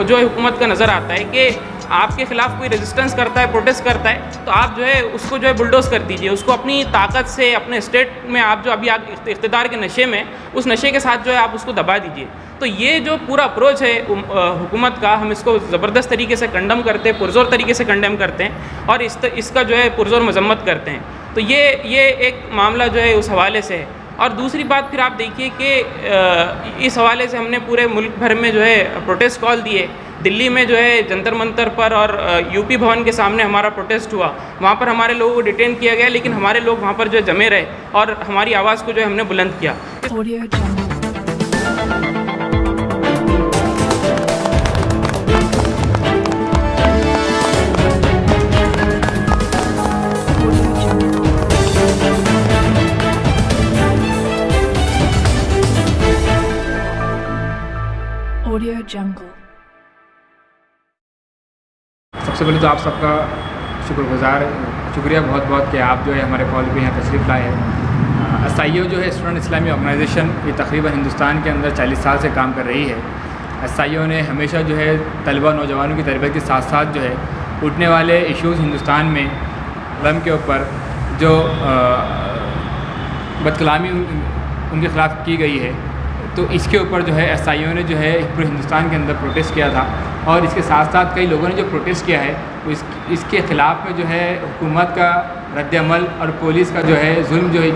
जो है हुकूमत का नज़र आता है कि आपके ख़िलाफ़ कोई रेजिस्टेंस करता है, प्रोटेस्ट करता है, तो आप जो है उसको जो है बुलडोज़ कर दीजिए, उसको अपनी ताकत से, अपने स्टेट में आप जो अभी आप इक़्तिदार के नशे में, उस नशे के साथ जो है आप उसको दबा दीजिए। तो ये जो पूरा अप्रोच है हुकूमत का, हम इसको ज़बरदस्त तरीके से कंडम करते हैं, पुरज़ोर तरीके से कंडेम करते हैं और इसका जो है पुरज़ोर मज़म्मत करते हैं। तो ये एक मामला जो है उस हवाले से है। और दूसरी बात फिर आप देखिए कि इस हवाले से हमने पूरे मुल्क भर में जो है प्रोटेस्ट कॉल दिए। दिल्ली में जो है जंतर मंतर पर और यूपी भवन के सामने हमारा प्रोटेस्ट हुआ, वहाँ पर हमारे लोगों को डिटेन किया गया, लेकिन हमारे लोग वहाँ पर जो है जमे रहे और हमारी आवाज़ को जो है हमने बुलंद किया। Audio Jungle। सबसे पहले तो आप सबका शुक्रिया बहुत बहुत कि आप जो है हमारे कॉल पे यहाँ तशरीफ़ लाए हैं। SIO जो है स्टूडेंट इस्लामी ऑर्गेनाइजेशन, ये तकरीबन हिंदुस्तान के अंदर 40 साल से काम कर रही है। SIO ने हमेशा जो है तलबा नौजवानों की तरबियत के साथ साथ जो है उठने वाले इश्यूज़ हिंदुस्तान में रम के ऊपर जो बदकलामी उनके ख़िलाफ़ की गई है, तो इसके ऊपर जो है SIO ने जो है पूरे हिंदुस्तान के अंदर प्रोटेस्ट किया था। और इसके साथ साथ कई लोगों ने जो प्रोटेस्ट किया है वो इसके ख़िलाफ़ में जो है हुकूमत का रद्द-ए-अमल और पुलिस का जो है जुल्म जो है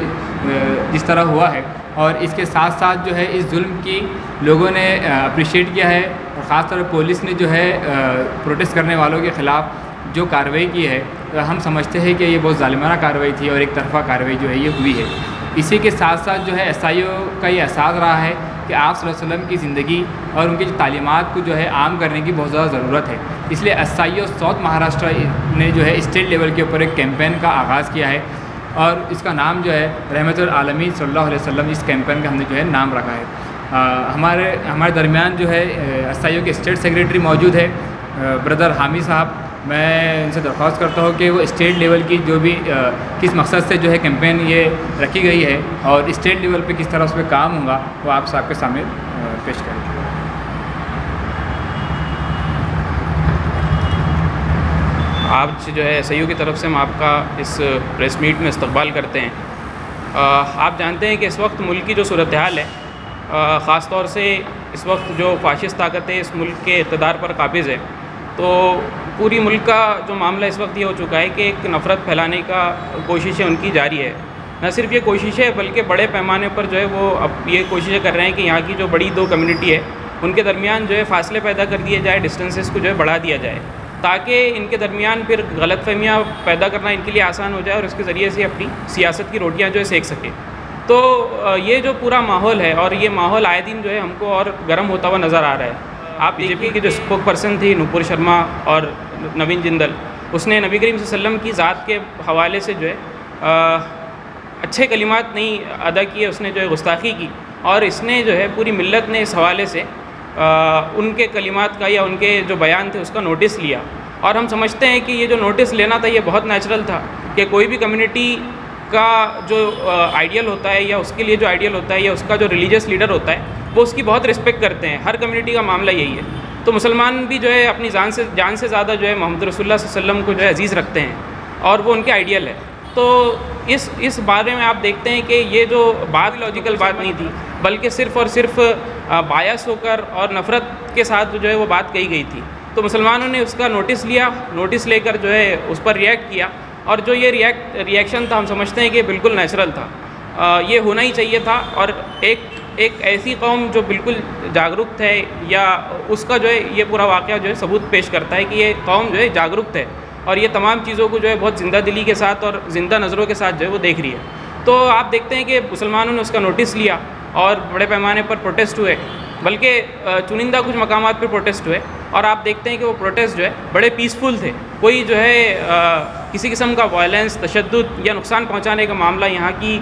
जिस तरह हुआ है, और इसके साथ साथ जो है इस जुल्म की लोगों ने अप्रिशिएट किया है। और ख़ास तौर पर पुलिस ने जो है प्रोटेस्ट करने वालों के ख़िलाफ़ जो कार्रवाई की है, हम समझते हैं कि ये बहुत ज़ालिमाना कार्रवाई थी और एक तरफ़ा कार्रवाई जो है ये हुई है। इसी के साथ साथ जो है SIO का ये एहसास रहा है कि आप सल्लल्लाहु अलैहि वसल्लम की ज़िंदगी और उनकी जो तालीमात को जो है आम करने की बहुत ज़्यादा ज़रूरत है। इसलिए SIO साउथ महाराष्ट्र ने जो है स्टेट लेवल के ऊपर एक कैंपेन का आगाज़ किया है और इसका नाम जो है रहमतुल आलमीन सल्लल्लाहु अलैहि वसल्लम, इस कैंपेन का हमने जो है नाम रखा है। हमारे दरमियान जो है SIO के स्टेट सेक्रेटरी मौजूद है, ब्रदर हामी साहब। मैं इनसे दरख्वास्त करता हूँ कि वो स्टेट लेवल की जो भी किस मकसद से जो है कैंपेन ये रखी गई है और स्टेट लेवल पे किस तरह उस पर काम होगा वो आप सबके सामने पेश करें। आज जो है SIO की तरफ से हम आपका इस प्रेस मीट में इस्तकबाल करते हैं। आप जानते हैं कि इस वक्त मुल्क की जो सूरत हाल है, ख़ास तौर से इस वक्त जो फाशिस्ट ताकतें इस मुल्क के इक़्तिदार पर काबिज़ है, तो पूरी मुल्क का जो मामला इस वक्त ये हो चुका है कि एक नफ़रत फैलाने का कोशिशें उनकी जारी है। न सिर्फ ये कोशिशें बल्कि बड़े पैमाने पर जो है वो अब ये कोशिशें कर रहे हैं कि यहाँ की जो बड़ी दो कम्युनिटी है उनके दरमियान जो है फ़ासले पैदा कर दिए जाए, डिस्टेंसेस को जो है बढ़ा दिया जाए, ताकि इनके दरमियान फिर गलतफ़हमियाँ पैदा करना इनके लिए आसान हो जाए और उसके ज़रिए से अपनी सियासत की रोटियाँ जो है सेक सकें। तो ये जो पूरा माहौल है और ये माहौल आए दिन जो है हमको और गर्म होता हुआ नज़र आ रहा है। आप BJP की जो स्पोक पर्सन थी नूपुर शर्मा और नवीन जिंदल, उसने नबी करीम सल्लल्लाहु अलैहि वसल्लम की ज़ात के हवाले से जो है अच्छे कलिमात नहीं अदा किए, उसने जो है गुस्ताखी की और इसने जो है पूरी मिल्लत ने इस हवाले से उनके कलिमात का या उनके जो बयान थे उसका नोटिस लिया। और हम समझते हैं कि ये जो नोटिस लेना था ये बहुत नेचुरल था कि कोई भी कम्युनिटी का जो आइडियल होता है या उसके लिए जो आइडियल होता है या उसका जो रिलीजियस लीडर होता है वो उसकी बहुत रिस्पेक्ट करते हैं। हर कम्युनिटी का मामला यही है। तो मुसलमान भी जो है अपनी जान से ज़्यादा जो है मोहम्मद रसूलुल्लाह सल्लल्लाहु अलैहि वसल्लम को जो है अजीज़ रखते हैं और वो उनके आइडियल है। तो इस बारे में आप देखते हैं कि ये जो बात लॉजिकल बात नहीं थी, बल्कि सिर्फ़ और सिर्फ बायस होकर और नफ़रत के साथ जो है वो बात कही गई थी। तो मुसलमानों ने उसका नोटिस लिया, नोटिस लेकर जो है उस पर रिएक्ट किया और जो ये रिएक्शन था हम समझते हैं कि बिल्कुल नेचुरल था, ये होना ही चाहिए था। और एक ऐसी कौम जो बिल्कुल जागरूक है या उसका जो है ये पूरा वाक़या जो है सबूत पेश करता है कि ये कौम जो है जागरूक है और ये तमाम चीज़ों को जो है बहुत ज़िंदा दिली के साथ और ज़िंदा नज़रों के साथ जो है वो देख रही है। तो आप देखते हैं कि मुसलमानों ने उसका नोटिस लिया और बड़े पैमाने पर प्रोटेस्ट हुए, बल्कि चुनिंदा कुछ मकामात पर प्रोटेस्ट हुए और आप देखते हैं कि वो प्रोटेस्ट जो है बड़े पीसफुल थे। कोई जो है किसी किस्म का वायलेंस, तशद्दुद या नुकसान पहुंचाने का मामला यहाँ की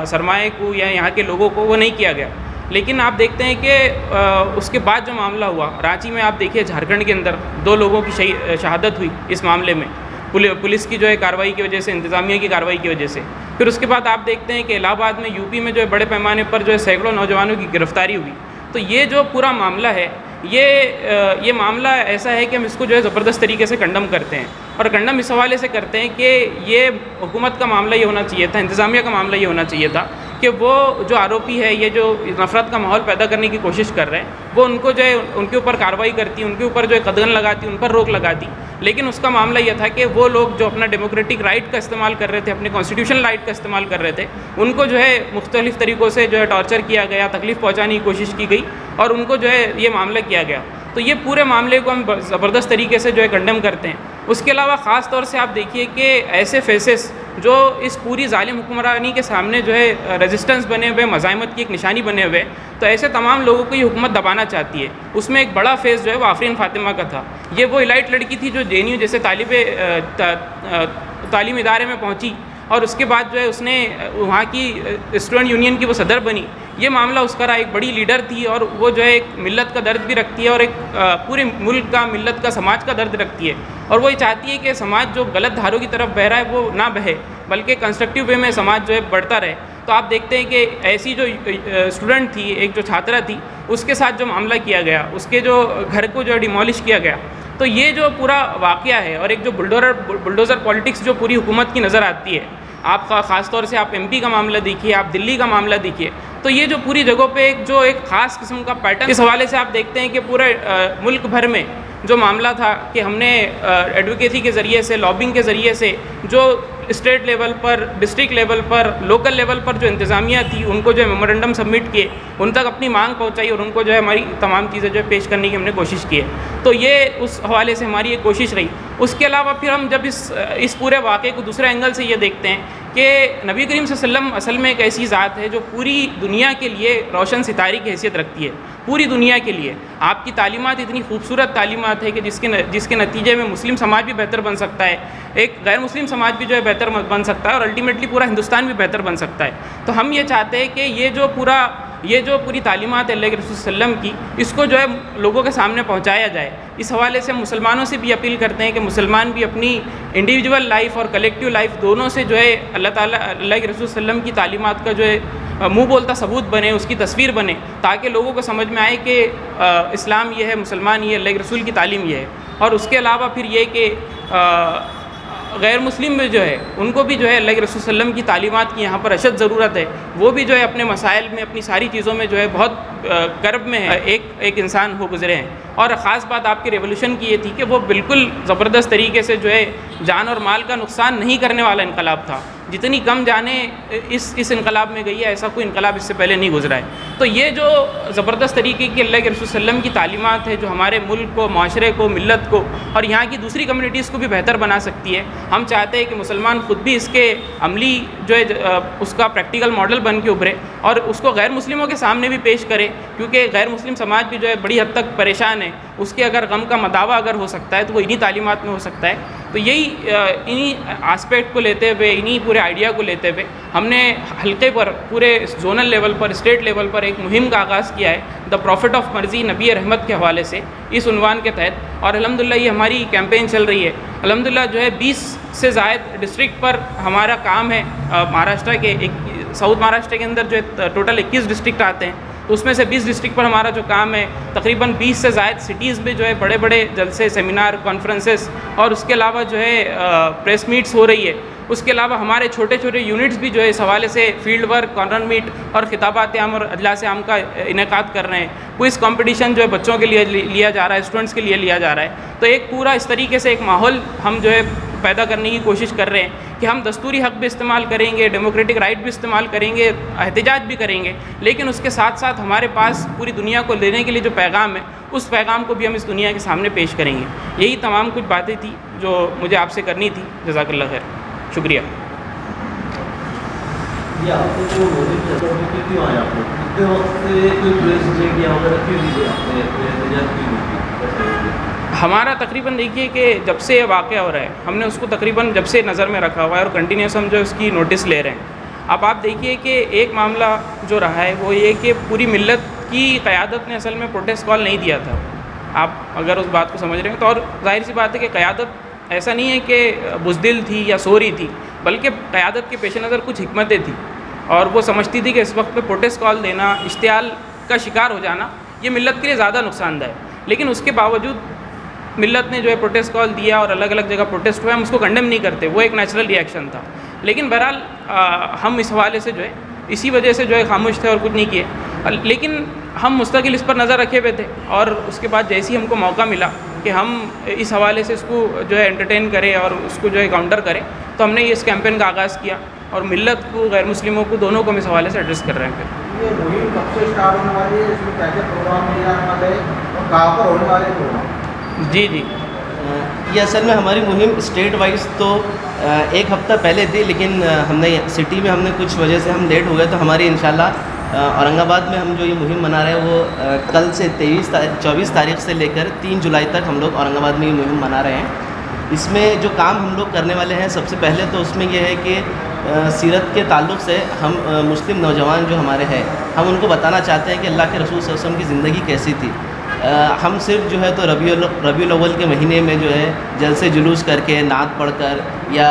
सरमाए को या यहाँ के लोगों को वो नहीं किया गया। लेकिन आप देखते हैं कि उसके बाद जो मामला हुआ रांची में, आप देखिए झारखंड के अंदर 2 लोगों की शहादत हुई इस मामले में पुलिस की जो है कार्रवाई की वजह से, इंतज़ामिया की कार्रवाई की वजह से। फिर उसके बाद आप देखते हैं कि इलाहाबाद में, यूपी में जो है बड़े पैमाने पर जो है सैकड़ों नौजवानों की गिरफ्तारी हुई। तो ये जो पूरा मामला है ये मामला ऐसा है कि हम इसको जो है ज़बरदस्त तरीके से कंडम करते हैं, और कंडम इस हवाले से करते हैं कि ये हुकूमत का मामला ये होना चाहिए था, इंतज़ामिया का मामला ये होना चाहिए था कि वो जो आरोपी है, ये जो नफ़रत का माहौल पैदा करने की कोशिश कर रहे हैं, वो उनको जो है उनके ऊपर कार्रवाई करती, उनके ऊपर जो है कदगन लगाती, उन पर रोक लगाती। लेकिन उसका मामला ये था कि वो लोग जो अपना डेमोक्रेटिक राइट का इस्तेमाल कर रहे थे, अपने कॉन्स्टिट्यूशनल राइट का इस्तेमाल कर रहे थे, उनको जो है मुख्तलिफ़ तरीक़ों से जो है टॉर्चर किया गया, तकलीफ़ पहुँचाने की कोशिश की गई और उनको जो है ये मामला किया गया। तो ये पूरे मामले को हम ज़बरदस्त तरीके से जो है कंडेम करते हैं। उसके अलावा ख़ास तौर से आप देखिए कि ऐसे फेसेस जो इस पूरी जालिम हुक्मरानी के सामने जो है रेजिस्टेंस बने हुए, मज़ाहमत की एक निशानी बने हुए, तो ऐसे तमाम लोगों को ये हुकूमत दबाना चाहती है। उसमें एक बड़ा फेस जो है वो आफरीन फ़ातिमा का था। ये वो इलाइट लड़की थी जो JNU जैसे तालीम इदारे में पहुँची और उसके बाद जो है उसने वहाँ की स्टूडेंट यूनियन की वो सदर बनी। ये मामला उसका रहा, एक बड़ी लीडर थी और वो जो है एक मिल्लत का दर्द भी रखती है और एक पूरे मुल्क का, मिल्लत का, समाज का दर्द रखती है, और वो ये चाहती है कि समाज जो गलत धारों की तरफ बह रहा है वो ना बहे, बल्कि कंस्ट्रक्टिव वे में समाज जो है बढ़ता रहे। तो आप देखते हैं कि ऐसी जो स्टूडेंट थी, एक जो छात्रा थी, उसके साथ जो मामला किया गया, उसके जो घर को जो डिमोलिश किया गया, तो ये जो पूरा वाक़या है और एक जो बुलडोज़र पॉलिटिक्स जो पूरी हुकूमत की नज़र आती है, आप ख़ास तौर से आप MP का मामला देखिए, आप दिल्ली का मामला देखिए, तो ये जो पूरी जगहों पे एक ख़ास किस्म का पैटर्न, इस हवाले से आप देखते हैं कि पूरे मुल्क भर में जो मामला था कि हमने एडवोकेसी के ज़रिए से, लॉबिंग के ज़रिए से जो स्टेट लेवल पर, डिस्ट्रिक्ट लेवल पर, लोकल लेवल पर जो इंतज़ामिया थी, उनको जो है मेमोरेंडम सबमिट किए, उन तक अपनी मांग पहुंचाई और उनको जो है हमारी तमाम चीज़ें जो है पेश करने की हमने कोशिश की है। तो ये उस हवाले से हमारी एक कोशिश रही। उसके अलावा फिर हम जब इस पूरे वाक़े को दूसरे एंगल से ये देखते हैं कि नबी करीम सल्लल्लाहु अलैहि वसल्लम असल में एक ऐसी ज़ात है जो पूरी दुनिया के लिए रोशन सितारे की हैसियत रखती है, पूरी दुनिया के लिए। आपकी तालीमात इतनी खूबसूरत तालीमात है कि जिसके नतीजे में मुस्लिम समाज भी बेहतर बन सकता है, एक गैर मुस्लिम समाज भी जो है बेहतर बन सकता है और अल्टीमेटली पूरा हिंदुस्तान भी बेहतर बन सकता है। तो हम ये चाहते हैं कि ये जो पूरी तालीमात है अल्लाह के रसूल सल्लम की, इसको जो है लोगों के सामने पहुंचाया जाए। इस हवाले से हम मुसलमानों से भी अपील करते हैं कि मुसलमान भी अपनी इंडिविजुअल लाइफ और कलेक्टिव लाइफ दोनों से जो है अल्लाह के रसूल सल्लम की तालीमात का जो है मुँह बोलता सबूत बने, उसकी तस्वीर बने, ताकि लोगों को समझ में आए कि इस्लाम ये है, मुसलमान ये, अल्लाह के रसूल की तालीम ये है। और उसके अलावा फिर ये कि गैर मुस्लिम में जो है उनको भी जो है अल्लाह के रसूल सल्लम की तालीमात की यहाँ पर अशद ज़रूरत है। वो भी जो है अपने मसाइल में, अपनी सारी चीज़ों में जो है बहुत कर्ब में है, एक इंसान हो गुज़रे हैं। और ख़ास बात आपकी रेवोल्यूशन की ये थी कि वो बिल्कुल ज़बरदस्त तरीके से जो है जान और माल का नुकसान नहीं करने वाला इनकलाब था। जितनी कम जाने इस इनकलाब में गई है, ऐसा कोई इनकलाब इससे पहले नहीं गुजरा है। तो ये जो ज़बरदस्त तरीके की अल्लाह के रसूल सल्लम की तालीमात है, जो हमारे मुल्क को, माशरे को, मिल्लत को और यहाँ की दूसरी कम्युनिटीज़ को भी बेहतर बना सकती है। हम चाहते हैं कि मुसलमान ख़ुद भी इसके अमली जो है उसका प्रैक्टिकल मॉडल बन के उभरे और उसको गैर मुस्लिमों के सामने भी पेश करे, क्योंकि गैर मुस्लिम समाज भी जो है बड़ी हद तक परेशान है। उसके अगर गम का मदावा अगर हो सकता है तो वो इन्हीं तालीमात में हो सकता है। तो यही इन्हीं आस्पेक्ट को लेते हुए, इन्हीं पूरे आइडिया को लेते हुए हमने हल्के पर, पूरे जोनल लेवल पर, स्टेट लेवल पर एक मुहिम का आगाज़ किया है, द प्रॉफिट ऑफ मर्ज़ी नबी रहमत के हवाले से, इस उन्वान के तहत। और अल्हम्दुलिल्लाह ये हमारी कैंपेन चल रही है। अल्हम्दुलिल्लाह जो है 20 से ज़ायद डिस्ट्रिक्ट पर हमारा काम है। महाराष्ट्र के साउथ महाराष्ट्र के अंदर जो है टोटल 21 डिस्ट्रिक्ट आते हैं, तो उसमें से 20 डिस्ट्रिक्ट पर हमारा जो काम है, तकरीबन 20 से ज़ायद सिटीज़ में जो है बड़े बड़े जलसे, सेमिनार, कॉन्फ्रेंसेस और उसके अलावा जो है प्रेस मीट्स हो रही है। उसके अलावा हमारे छोटे छोटे यूनिट्स भी जो है इस हवाले से फील्ड वर्क, कॉर्नर मीट और खिताबात आम और अजलास आम का इनेकाद कर रहे हैं। क्विज़ कंपटीशन जो है बच्चों के लिए लिया जा रहा है, स्टूडेंट्स के लिए लिया जा रहा है। तो एक पूरा इस तरीके से एक माहौल हम जो है पैदा करने की कोशिश कर रहे हैं कि हम दस्तूरी हक़ भी इस्तेमाल करेंगे, डेमोक्रेटिक राइट भी इस्तेमाल करेंगे, एहतजाज भी करेंगे, लेकिन उसके साथ साथ हमारे पास पूरी दुनिया को देने के लिए जो पैगाम है, उस पैगाम को भी हम इस दुनिया के सामने पेश करेंगे। यही तमाम कुछ बातें थी जो मुझे आपसे करनी थी। जज़ाकल्लाह खैर, शुक्रिया। हमारा तकरीबन देखिए कि जब से ये वाक़या हो रहा है, हमने उसको तकरीबन जब से नज़र में रखा हुआ है और कंटिन्यूस हम जो उसकी नोटिस ले रहे हैं। अब आप देखिए कि एक मामला जो रहा है वो ये कि पूरी मिल्लत की क़यादत ने असल में प्रोटेस्ट कॉल नहीं दिया था। आप अगर उस बात को समझ रहे हैं तो, और ज़ाहिर सी बात है कि क़यादत ऐसा नहीं है कि बुज़दिल थी या सो रही थी, बल्कि क़यादत के पेश नज़र कुछ हिकमतें थी और वो समझती थी कि इस वक्त पे प्रोटेस्ट कॉल देना, इश्तियाल का शिकार हो जाना, ये मिल्लत के लिए ज़्यादा नुकसानदायक है। लेकिन उसके बावजूद मिल्लत ने जो है प्रोटेस्ट कॉल दिया और अलग अलग जगह प्रोटेस्ट हुआ, हम उसको कंडेम नहीं करते, वो एक नेचुरल रिएक्शन था। लेकिन बहरहाल हम इस हवाले से जो है इसी वजह से जो है खामोश थे और कुछ नहीं किए। लेकिन हम मुस्तकिल इस पर नज़र रखे हुए थे और उसके बाद जैसे ही हमको मौका मिला कि हम इस हवाले से इसको जो है एंटरटेन करें और उसको जो है काउंटर करें, तो हमने ये इस कैंपेन का आगाज़ किया और मिल्लत को, गैर मुस्लिमों को, दोनों को हम इस हवाले से एड्रेस कर रहे हैं। फिर ये मुहिम कब से स्टार्ट होने वाली है, इसमें क्या क्या प्रोग्राम किया वाले और कहाँ पर होने वाले प्रोग्राम? जी, ये असल में हमारी मुहिम स्टेट वाइज तो एक हफ़्ता पहले थी, लेकिन हमने सिटी में हमने कुछ वजह से हम लेट हो गए, तो हमारी इंशाल्लाह औरंगाबाद में हम जो ये मुहिम मना रहे हैं वो कल से 24 तारीख से लेकर 3 जुलाई तक हम लोग औरंगाबाद में ये मुहिम मना रहे हैं। इसमें जो काम हम लोग करने वाले हैं, सबसे पहले तो उसमें यह है कि सीरत के ताल्लुक़ से हम मुस्लिम नौजवान जो हमारे हैं, हम उनको बताना चाहते हैं कि अल्लाह के रसूल सल्लल्लाहु अलैहि वसल्लम की ज़िंदगी कैसी थी। हम सिर्फ जो है तो रबीउल अव्वल के महीने में जो है जलसे जुलूस करके, नात पढ़कर या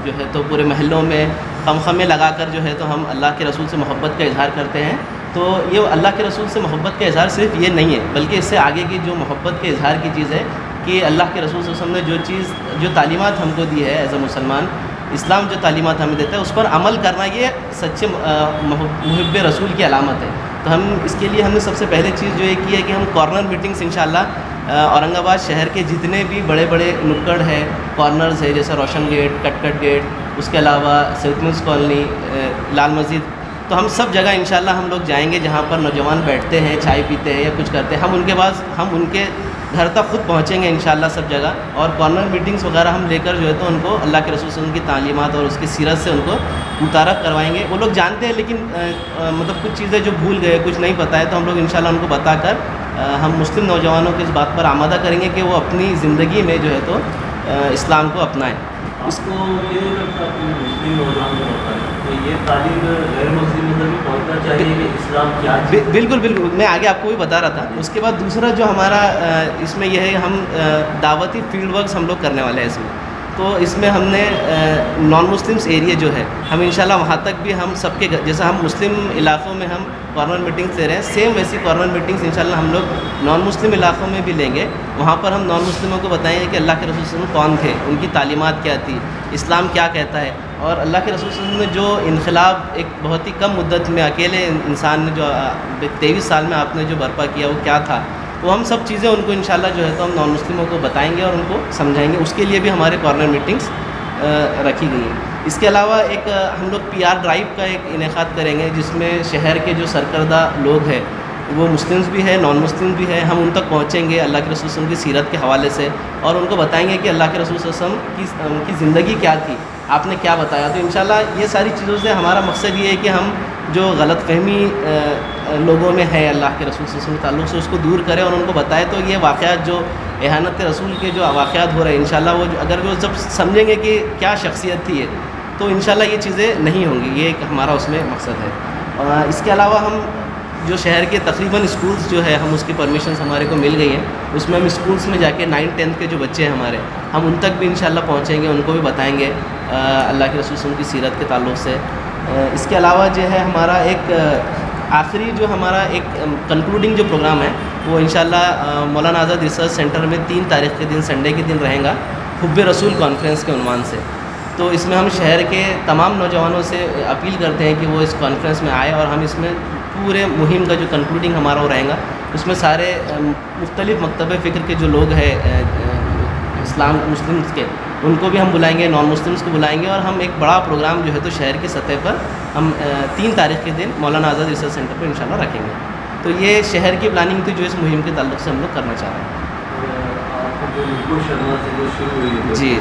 जो है तो पूरे महल्लों में खमखमे लगाकर जो है तो हम अल्लाह के रसूल से मोहब्बत का इज़हार करते हैं। तो ये अल्लाह के रसूल से मोहब्बत का इज़हार सिर्फ ये नहीं है, बल्कि इससे आगे की जो मोहब्बत के इज़हार की चीज़ है कि अल्लाह के रसूल सल्लल्लाहु अलैहि वसल्लम ने जो तालीमात हमको दी है एज़ अ मुसलमान, इस्लाम जो तालीमात हमें देता है उस पर अमल करना, ये सच्चे मुहिब्बे रसूल की अलामत है। तो हम इसके लिए हमने सबसे पहले चीज़ जो ये की है कि हम कॉर्नर मीटिंग्स इंशाल्लाह औरंगाबाद शहर के जितने भी बड़े बड़े नुक्कड़ है, कॉर्नर्स है, जैसे रोशन गेट, कटकट गेट, उसके अलावा सैयद कॉलोनी, लाल मस्जिद, तो हम सब जगह इंशाल्लाह हम लोग जाएंगे जहाँ पर नौजवान बैठते हैं, चाय पीते हैं या कुछ करते हैं, हम उनके घर तक खुद पहुँचेंगे इंशाल्लाह सब जगह, और कॉर्नर मीटिंग्स वगैरह हम लेकर जो है तो उनको अल्लाह के रसूल सल्लल्लाहु अलैहि वसल्लम की तालीमात और उसकी सीरत से उनको मुतारफ़ करवाएंगे। वो लोग जानते हैं, लेकिन मतलब कुछ चीज़ें जो भूल गए, कुछ नहीं पता है, तो हम लोग इंशाल्लाह उनको बताकर हम मुस्लिम नौजवानों को इस बात पर आमादा करेंगे कि वो अपनी ज़िंदगी में जो है तो इस्लाम को अपनाएँ। इसको ये नहीं लगता कि मुस्लिम नौजवान जो होता है तो ये तालीम गैर मुस्लिम में भी पहुँचना चाहिए कि इस्लाम क्या चीज़? बिल्कुल, मैं आगे आपको भी बता रहा था। उसके बाद दूसरा जो हमारा इसमें यह है, हम दावती फील्ड वर्क्स हम लोग करने वाले हैं इसमें। तो इसमें हमने नॉन मुस्लिम्स एरिया जो है, हम इंशाल्लाह वहाँ तक भी हम सबके जैसा हम मुस्लिम इलाक़ों में हम कॉर्नर मीटिंग्स ले रहे हैं, सेम वैसी कॉर्नर मीटिंग्स इंशाल्लाह हम लोग नॉन मुस्लिम इलाक़ों में भी लेंगे। वहाँ पर हम नॉन मुस्लिमों को बताएंगे कि अल्लाह के रसूल सल्लल्लाहु अलैहि वसल्लम कौन थे, उनकी तालीमात क्या थी, इस्लाम क्या कहता है, और अल्लाह के रसूल सल्लल्लाहु अलैहि वसल्लम ने जो इनकलाब एक बहुत ही कम मुद्दत में अकेले इंसान ने जो 23 साल में आपने जो बर्पा किया वो क्या था, वो हम सब चीज़ें उनको इंशाल्लाह जो है तो हम नॉन मुस्लिमों को बताएंगे और उनको समझाएंगे। उसके लिए भी हमारे कॉर्नर मीटिंग्स रखी गई हैं। इसके अलावा एक हम लोग PR ड्राइव का एक इनेकाद करेंगे, जिसमें शहर के जो सरकर्दा लोग हैं, वो मुस्लिम्स भी है, नॉन मुस्लिम भी है, हम उन तक पहुँचेंगे अल्लाह के रसूल सल्लल्लाहु अलैहि वसल्लम की सीरत के हवाले से, और उनको बताएंगे कि अल्लाह के रसूल सल्लल्लाहु अलैहि वसल्लम की ज़िंदगी क्या थी, आपने क्या बताया। तो इंशाल्लाह ये सारी चीज़ों से हमारा मकसद ये है कि हम जो गलतफहमी लोगों में है अल्लाह के रसूल सल्लल्लाहु अलैहि वसल्लम के ताल्लुक़ से, उसको दूर करें और उनको बताएं। तो ये वाक़यात जो एहानत रसूल के जो वाक़यात हो रहे हैं, इंशाल्लाह वो अगर वो जब समझेंगे कि क्या शख्सियत थी ये, तो इंशाल्लाह ये चीज़ें नहीं होंगी। ये एक हमारा उसमें मकसद है। इसके अलावा हम जो शहर के तकरीबन स्कूल्स जो है, हम उसकी परमिशंस हमारे को मिल गई हैं, उसमें हम स्कूल्स में जाके 9th-10th के जो बच्चे हैं हमारे, हम उन तक भी इंशाल्लाह पहुँचेंगे, उनको भी बताएँगे अल्लाह के रसूल सल्लल्लाहु अलैहि वसल्लम की सीरत के ताल्लुक़ से। इसके अलावा जो है हमारा एक आखिरी जो हमारा एक कंक्लूडिंग जो प्रोग्राम है, वो इंशाल्लाह मौलाना आज़ाद रिसर्च सेंटर में 3 तारीख़ के दिन, संडे के दिन रहेगा, हुब्बे रसूल कॉन्फ्रेंस के उन्वान से। तो इसमें हम शहर के तमाम नौजवानों से अपील करते हैं कि वो इस कॉन्फ्रेंस में आए, और हम इसमें पूरे मुहिम का जो कंक्लूडिंग हमारा वो रहेगा, उसमें सारे मुख्तलिफ़ मकतब फ़िक्र के जो लोग हैं इस्लाम मुस्लिम्स के, उनको भी हम बुलाएंगे, नॉन मुस्लिम्स को बुलाएंगे, और हम एक बड़ा प्रोग्राम जो है तो शहर की सतह पर हम 3 तारीख़ के दिन मौलाना आज़ाद रिसर्च सेंटर पर इंशाल्लाह रखेंगे। तो ये शहर की प्लानिंग थी जो इस मुहिम के ताल्लुक़ से हम लोग करना चाह रहे हैं। आपको जो नुपुर शर्मा से जो शुरू हुई है, जी,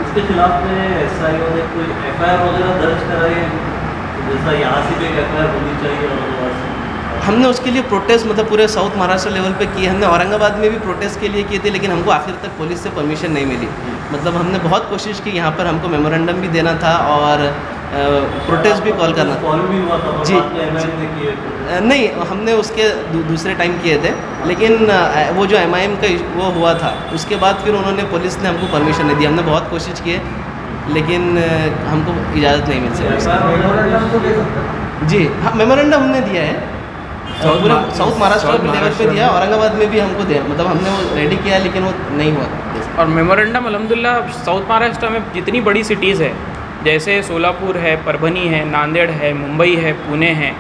उसके खिलाफ में SIO ने कोई FIR वगैरह दर्ज कराई है, जैसा यहाँ से भी एक FIR होनी चाहिए औरंगाबाद से? हमने उसके लिए प्रोटेस्ट मतलब पूरे साउथ महाराष्ट्र लेवल पे किए। हमने औरंगाबाद में भी प्रोटेस्ट के लिए किए थे, लेकिन हमको आखिर तक पुलिस से परमिशन नहीं मिली। मतलब हमने बहुत कोशिश की, यहाँ पर हमको मेमोरेंडम भी देना था और प्रोटेस्ट भी कॉल करना था। भी हुआ था जी, MIM ने किए? नहीं, हमने उसके दूसरे टाइम किए थे, लेकिन वो जो MIM का वो हुआ था, उसके बाद फिर उन्होंने, पुलिस ने हमको परमिशन नहीं दी। हमने बहुत कोशिश की, लेकिन हमको इजाज़त नहीं मिल सकी। जी हाँ, मेमोरेंडम हमने दिया है। पूरे साउथ महाराष्ट्र साउथ लेवल पे महाराष्ट्र दिया, औरंगाबाद में भी हमको दिया, मतलब हमने वो रेडी किया लेकिन वो नहीं हुआ। और मेमोरेंडम अल्हम्दुलिल्लाह साउथ महाराष्ट्र में जितनी बड़ी सिटीज़ है, जैसे सोलापुर है, परभनी है, नांदेड़ है, मुंबई है, पुणे है,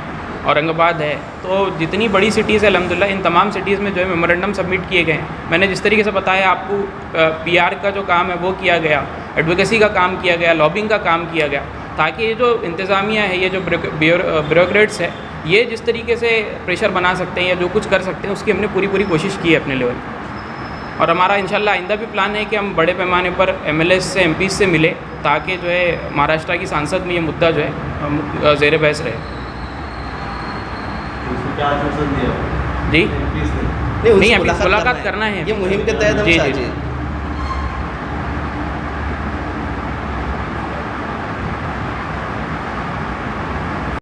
औरंगाबाद है, तो जितनी बड़ी सिटीज़ है अल्हम्दुलिल्लाह इन तमाम सिटीज़ में जो है मेमोरेंडम सबमिट किए गए हैं। मैंने जिस तरीके से बताया आपको, PR का जो काम है वो किया गया, एडवोकेसी का काम किया गया, लॉबिंग का काम किया गया, ताकि ये जो इंतज़ामिया है, ये जो ब्यूरोक्रेट्स है, ये जिस तरीके से प्रेशर बना सकते हैं या जो कुछ कर सकते हैं उसकी हमने पूरी कोशिश की है अपने लेवल पर। और हमारा इंशाल्लाह आइंदा भी प्लान है कि हम बड़े पैमाने पर MLAs से MPs से मिले, ताकि जो है महाराष्ट्र की सांसद में ये मुद्दा जो है ज़ेर बहस रहे। क्या आश्वासन दिया जी MPs ने? नहीं, नहीं, उनसे अभी मुलाकात करना है। ये मुहिम के तहत हम जी, जी, साझी जी।